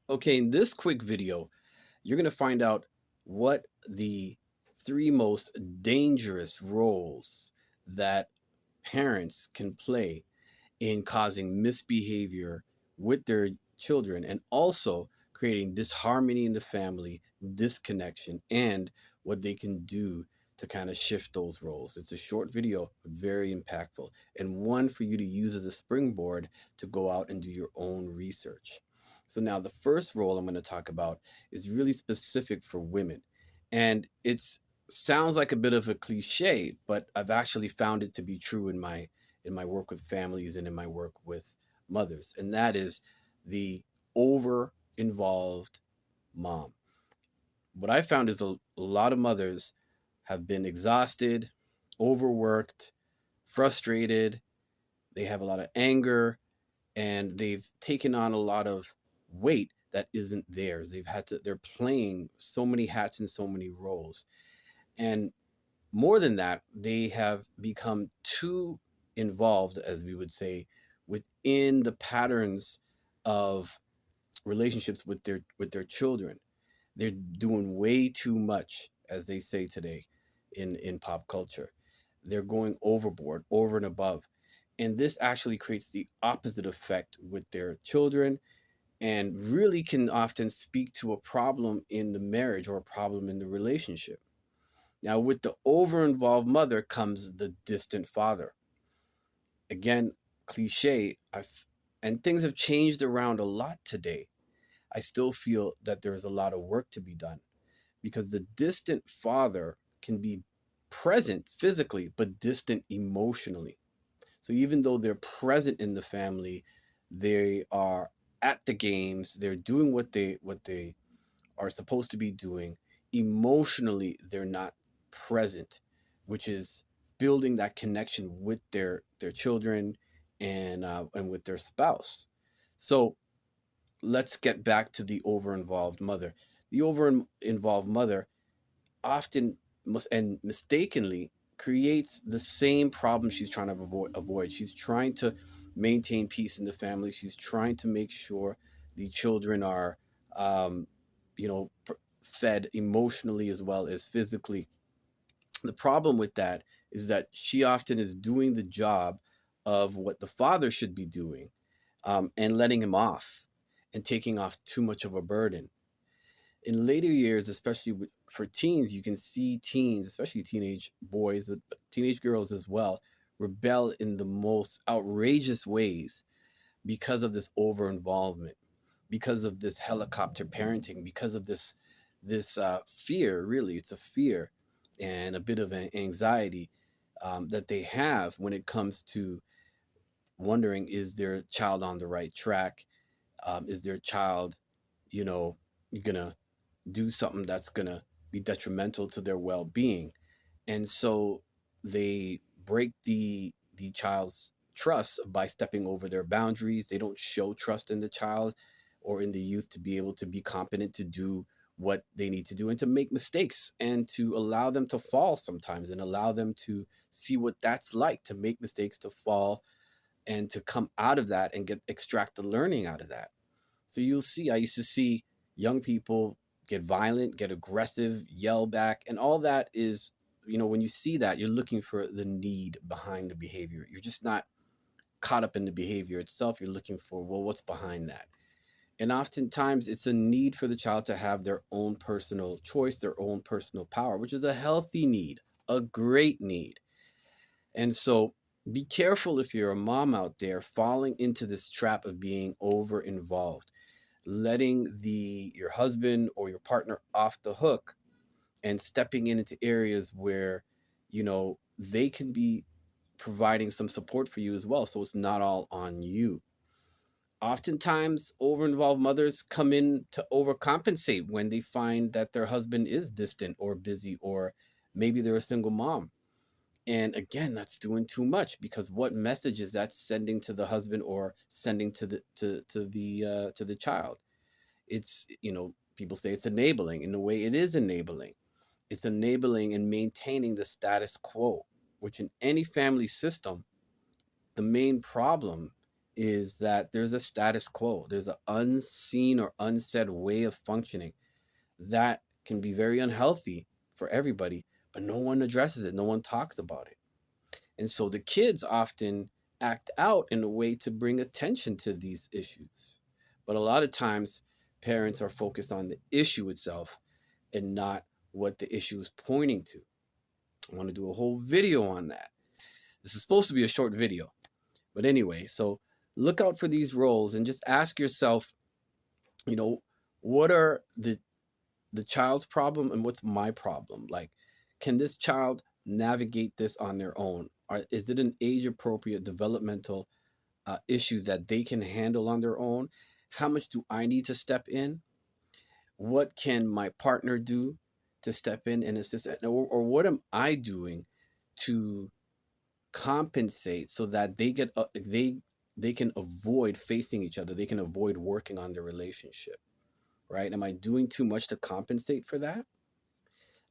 Okay, in this quick video, you're going to find out what the three most dangerous roles that parents can play in causing misbehavior with their children and also creating disharmony in the family, disconnection, and what they can do to kind of shift those roles. It's a short video, but very impactful, and one for you to use as a springboard to go out and do your own research. So, now the first role I'm going to talk about is really specific for women. And it's sounds like a bit of a cliche, but I've actually found it to be true in my work with families and in my work with mothers, and that is the over involved mom. What I found is a lot of mothers have been exhausted, overworked, frustrated, they have a lot of anger, and they've taken on a lot of weight that isn't theirs. They're playing so many hats and so many roles. And more than that, they have become too involved, as we would say, within the patterns of relationships with their children. They're doing way too much, as they say today in pop culture. They're going overboard, over and above. And this actually creates the opposite effect with their children and really can often speak to a problem in the marriage or a problem in the relationship. Now, with the over involved mother comes the distant father. Again, cliche, and things have changed around a lot today. I still feel that there's a lot of work to be done because the distant father can be present physically but distant emotionally. So even though they're present in the family, they are at the games, they're doing what they are supposed to be doing. Emotionally, they're not present, which is building that connection with their children and with their spouse. So let's get back to the over involved mother. The over involved mother often must and mistakenly creates the same problem she's trying to avoid. She's trying to maintain peace in the family. She's trying to make sure the children are, um, fed emotionally as well as physically. The problem with that is that she often is doing the job of what the father should be doing, and letting him off and taking off too much of a burden. In later years, especially for teens, you can see teens, especially teenage boys, but teenage girls as well, rebel in the most outrageous ways because of this over involvement, because of this helicopter parenting, because of this fear. Really, it's a fear and a bit of an anxiety that they have when it comes to wondering, is their child on the right track? Is their child, you know, gonna do something that's going to be detrimental to their well-being? And so they break the child's trust by stepping over their boundaries. They don't show trust in the child or in the youth to be able to be competent to do what they need to do and to make mistakes and to allow them to fall sometimes and allow them to see what that's like to make mistakes, to fall, and to come out of that and get extract the learning out of that. So you'll see, I used to see young people get violent, get aggressive, yell back, and all that is, when you see that, you're looking for the need behind the behavior. You're just not caught up in the behavior itself. You're looking for, well, what's behind that? And oftentimes it's a need for the child to have their own personal choice, their own personal power, which is a healthy need, a great need. And so be careful if you're a mom out there falling into this trap of being over involved, letting the your husband or your partner off the hook and stepping into areas where they can be providing some support for you as well, so it's not all on you. Oftentimes over involved mothers come in to overcompensate when they find that their husband is distant or busy, or maybe they're a single mom. And again, that's doing too much, because what message is that sending to the husband or sending to the child? It's, people say it's enabling. In a way, it is enabling. It's enabling and maintaining the status quo, which in any family system, the main problem is that there's a status quo. There's an unseen or unsaid way of functioning that can be very unhealthy for everybody, but no one addresses it. No one talks about it. And so the kids often act out in a way to bring attention to these issues. But a lot of times, parents are focused on the issue itself and not what the issue is pointing to. I want to do a whole video on that. This is supposed to be a short video. But anyway, so look out for these roles and just ask yourself, you know, what are the child's problem and what's my problem? Like, can this child navigate this on their own? Or is it an age appropriate developmental issue that they can handle on their own? How much do I need to step in? What can my partner do to step in and assist? Or what am I doing to compensate so that they can avoid facing each other? They can avoid working on their relationship, right? Am I doing too much to compensate for that?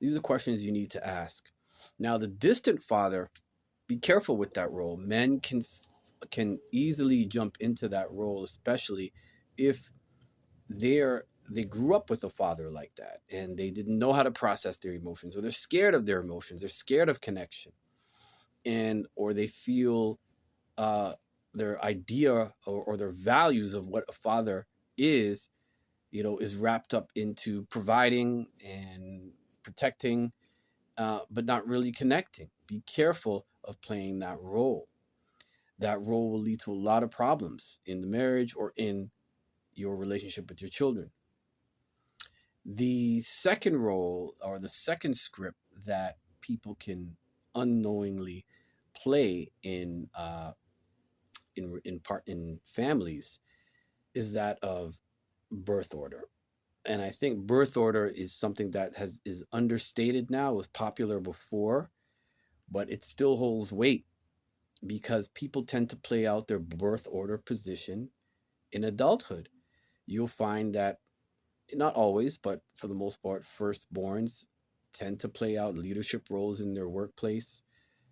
These are questions you need to ask. Now, the distant father, be careful with that role. Men can easily jump into that role, especially if they grew up with a father like that and they didn't know how to process their emotions, or they're scared of their emotions. They're scared of connection, and or they feel uh, their idea or their values of what a father is, is wrapped up into providing and protecting, but not really connecting. Be careful of playing that role. That role will lead to a lot of problems in the marriage or in your relationship with your children. The second role or the second script that people can unknowingly play in families is that of birth order. And I think birth order is something that has is understated now. It was popular before, but it still holds weight because people tend to play out their birth order position in adulthood. You'll find that not always, but for the most part, firstborns tend to play out leadership roles in their workplace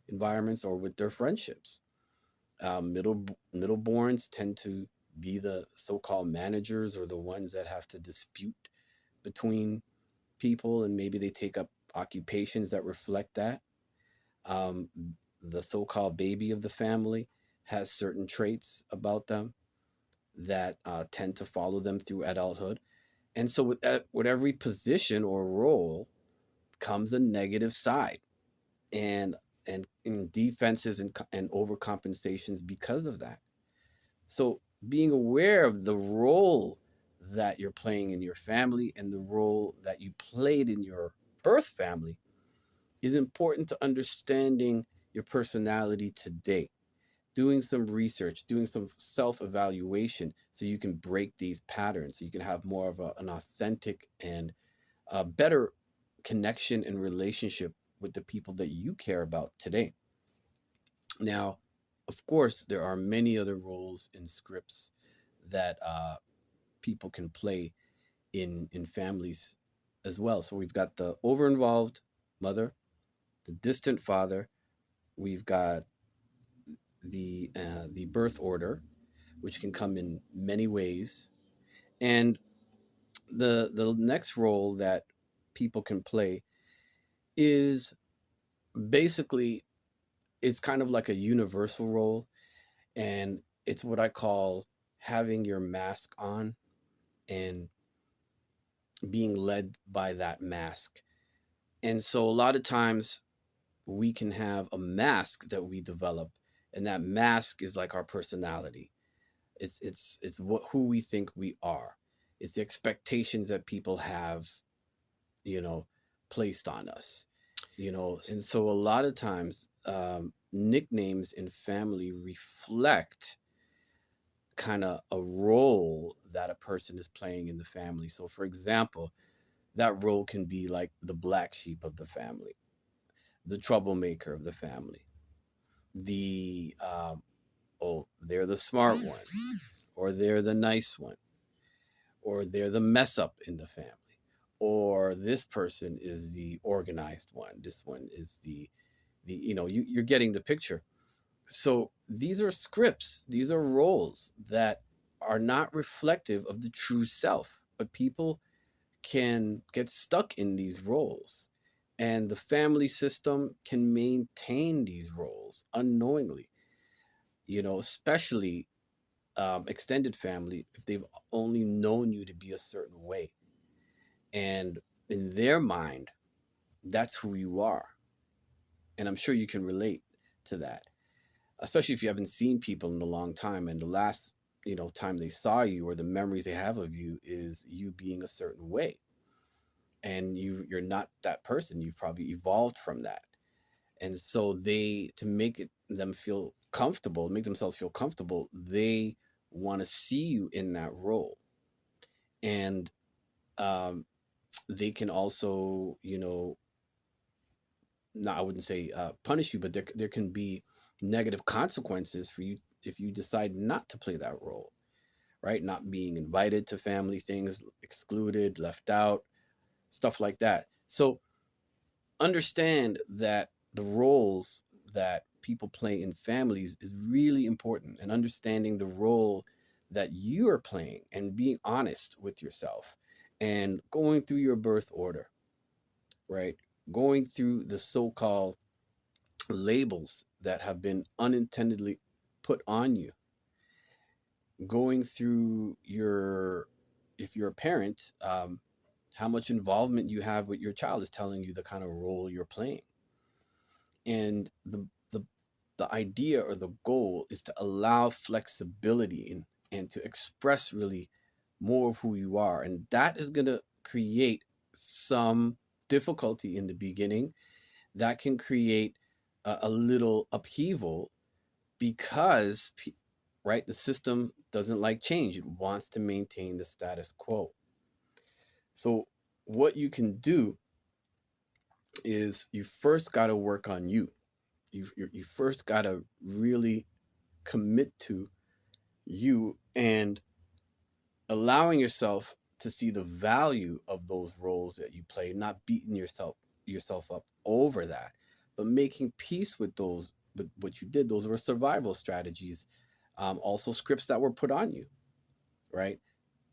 environments or with their friendships. Middleborns tend to be the so-called managers or the ones that have to dispute between people, and maybe they take up occupations that reflect that. Um, the so-called baby of the family has certain traits about them that tend to follow them through adulthood. And so with every position or role comes a negative side, and and defenses and overcompensations because of that. So being aware of the role that you're playing in your family and the role that you played in your birth family is important to understanding your personality today. Doing some research, doing some self evaluation so you can break these patterns, so you can have more of an authentic and a better connection and relationship with the people that you care about today. Now, of course, there are many other roles in scripts that people can play in families as well. So we've got the over involved mother, the distant father. We've got the birth order, which can come in many ways, and the next role that people can play is basically it's kind of like a universal role, and it's what I call having your mask on and being led by that mask. And so a lot of times we can have a mask that we develop, and that mask is like our personality. It's what who we think we are. It's the expectations that people have, you know, placed on us. And so a lot of times nicknames in family reflect kind of a role that a person is playing in the family. So for example, that role can be like the black sheep of the family, the troublemaker of the family, the oh, they're the smart one, or they're the nice one, or they're the mess up in the family, or this person is the organized one. This one is the you're getting the picture. So these are scripts, these are roles that are not reflective of the true self, but people can get stuck in these roles. And the family system can maintain these roles unknowingly, especially extended family, if they've only known you to be a certain way. And in their mind, that's who you are. And I'm sure you can relate to that, especially if you haven't seen people in a long time and the last time they saw you or the memories they have of you is you being a certain way, and you're not that person. You've probably evolved from that. And so they, to make themselves feel comfortable, they want to see you in that role. And um, they can also, not, I wouldn't say punish you, but there can be negative consequences for you if you decide not to play that role, right? Not being invited to family things, excluded, left out, stuff like that. So understand that the roles that people play in families is really important, and understanding the role that you are playing and being honest with yourself and going through your birth order, right? Going through the so-called labels that have been unintendedly put on you, going through your, if you're a parent, how much involvement you have with your child is telling you the kind of role you're playing. And the idea or the goal is to allow flexibility and to express really more of who you are. And that is going to create some difficulty in the beginning. That can create a little upheaval because, right, the system doesn't like change. It wants to maintain the status quo. So what you can do is you first got to work on you. You first got to really commit to you and allowing yourself to see the value of those roles that you play, not beating yourself up over that, but making peace with those, with what you did. Those were survival strategies, also scripts that were put on you, right?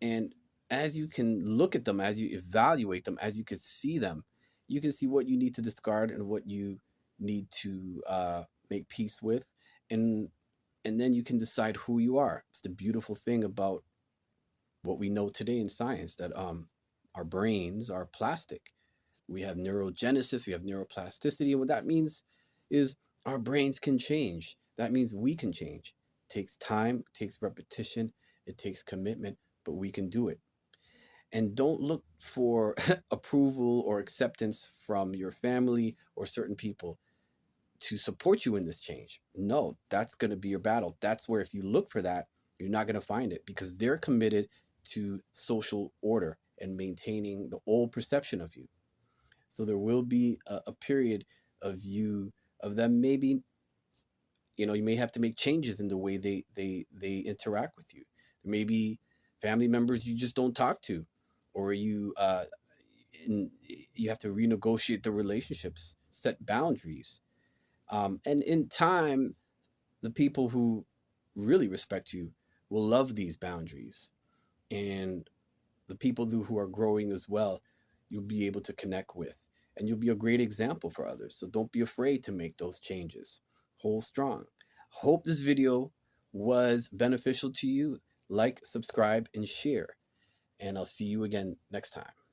And as you can look at them, as you evaluate them, as you can see them, you can see what you need to discard and what you need to make peace with, and then you can decide who you are. It's the beautiful thing about what we know today in science, that our brains are plastic. We have neurogenesis, we have neuroplasticity, and what that means is our brains can change. That means we can change. It takes time, it takes repetition, it takes commitment, but we can do it. And don't look for approval or acceptance from your family or certain people to support you in this change. No, that's going to be your battle. That's where, if you look for that, you're not going to find it, because they're committed to social order and maintaining the old perception of you. So there will be a period of them, maybe, you may have to make changes in the way they interact with you. There may be family members you just don't talk to, or you have to renegotiate the relationships, set boundaries. And in time, the people who really respect you will love these boundaries. And the people who are growing as well, you'll be able to connect with. And you'll be a great example for others. So don't be afraid to make those changes. Hold strong. Hope this video was beneficial to you. Like, subscribe, and share. And I'll see you again next time.